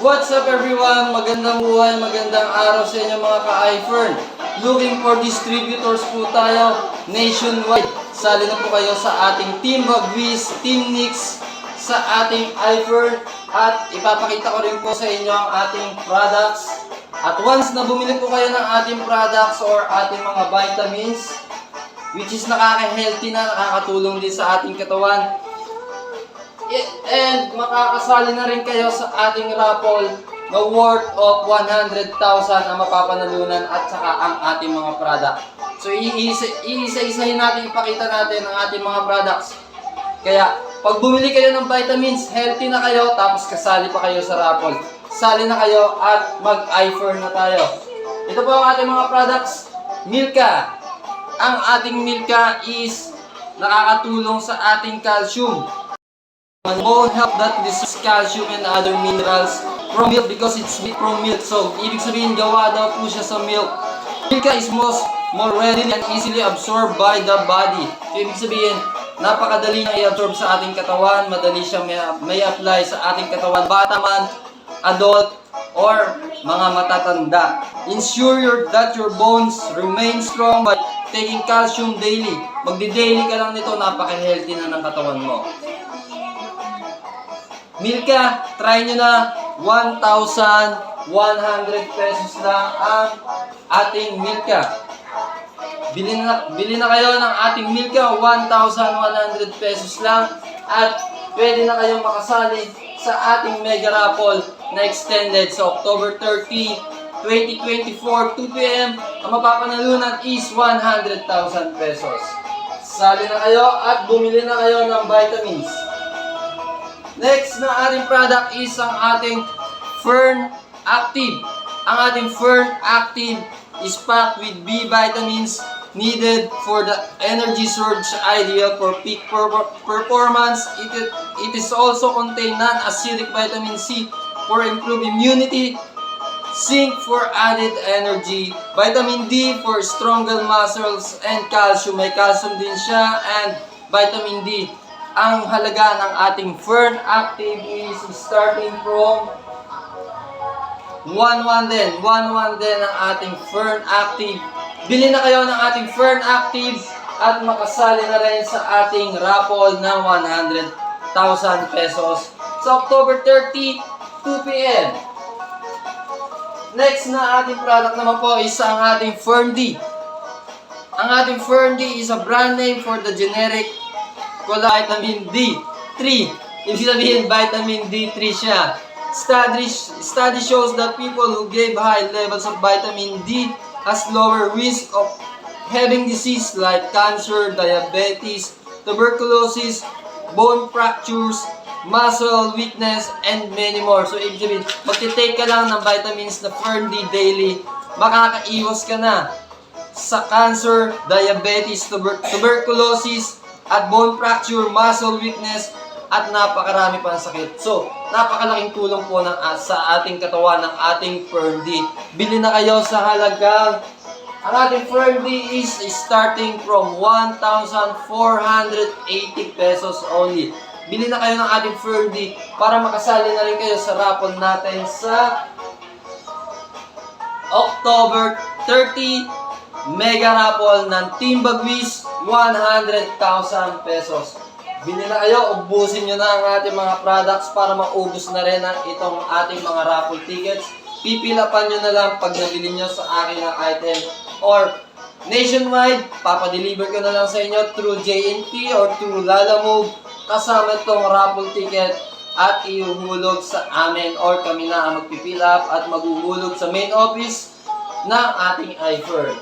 What's up everyone? Magandang buhay, magandang araw sa inyo mga ka-iFern. Looking for distributors po tayo nationwide. Sali na po kayo sa ating Team Bagwis, Team Nix, sa ating iFern. At ipapakita ko rin po sa inyo ang ating products. At once na bumili po kayo ng ating products or ating mga vitamins, which is nakaka-healthy na, nakakatulong din sa ating katawan, and makakasali na rin kayo sa ating raffle na worth of 100,000 ang mapapanalunan at saka ang ating mga product. So iisa-isahin natin, ipakita natin ang ating mga products. Kaya pag bumili kayo ng vitamins, healthy na kayo, tapos kasali pa kayo sa raffle. Sali na kayo at mag-iFern na tayo. Ito po ang ating mga products. Milka. Ang ating Milka is nakakatulong sa ating calcium. Bone health that releases calcium and other minerals from milk because it's made from milk. So, ibig sabihin, gawa daw po siya sa milk. Milka is more readily and easily absorbed by the body. So, ibig sabihin, napakadali na i-absorb sa ating katawan. Madali siya may apply sa ating katawan. Bata man, adult, or mga matatanda. Ensure that your bones remain strong by taking calcium daily. Magdi-daily ka lang nito, napaka-healthy na ng katawan mo. Milka, try nyo na. 1,100 pesos lang ang ating Milka. Bili na kayo ng ating Milka, 1,100 pesos lang. At pwede na kayong makasali sa ating mega raffle na extended sa October 30, 2024, 2 p.m. Ang mapapanalunan is 100,000 pesos. Sali na kayo at bumili na kayo ng vitamins. Next na ating product is ang ating Fern Active. Ang ating Fern Active is packed with B vitamins needed for the energy surge, ideal for peak performance. It is also contain non-acidic vitamin C for improved immunity, zinc for added energy, vitamin D for stronger muscles, and calcium. May calcium din siya and vitamin D. Ang halaga ng ating Fern Active is starting from 1,100 din. 1,100 din ang ating Fern Active. Bili na kayo ng ating Fern Active at makasali na rin sa ating raffle ng 100,000 pesos sa October 30, 2 p.m. Next na ating product naman po is ang ating Fern D. Ang ating Fern D is a brand name for the generic vitamin D3. Ibig sabihin, vitamin D3 siya. Study shows that people who gave high levels of vitamin D has lower risk of having disease like cancer, diabetes, tuberculosis, bone fractures, muscle weakness, and many more. So, ibig sabihin, magtitake ka lang ng vitamins na Fern D daily, makakaiwas ka na sa cancer, diabetes, tuberculosis, at bone fracture, muscle weakness, at napakarami pang sakit. So, napakalaking tulong po sa ating katawan ng ating Fern D. Bili na kayo sa halagang, ang ating Fern D is starting from 1,480 pesos only. Bili na kayo ng ating Fern D para makasali na rin kayo sa raffle natin sa October 30 mega raffle ng Team Bagwis, 100,000 pesos. Bili na kayo, ubusin nyo na ang ating mga products para maubos na rin ang itong ating mga raffle tickets. Pipilapan nyo na lang pag nabili nyo sa akin ang item or nationwide, papadeliver ko na lang sa inyo through JNT or through Lalamove kasama itong raffle ticket at ihuhulog sa amin or kami na ang magpipilap at maghuhulog sa main office ng ating iFern.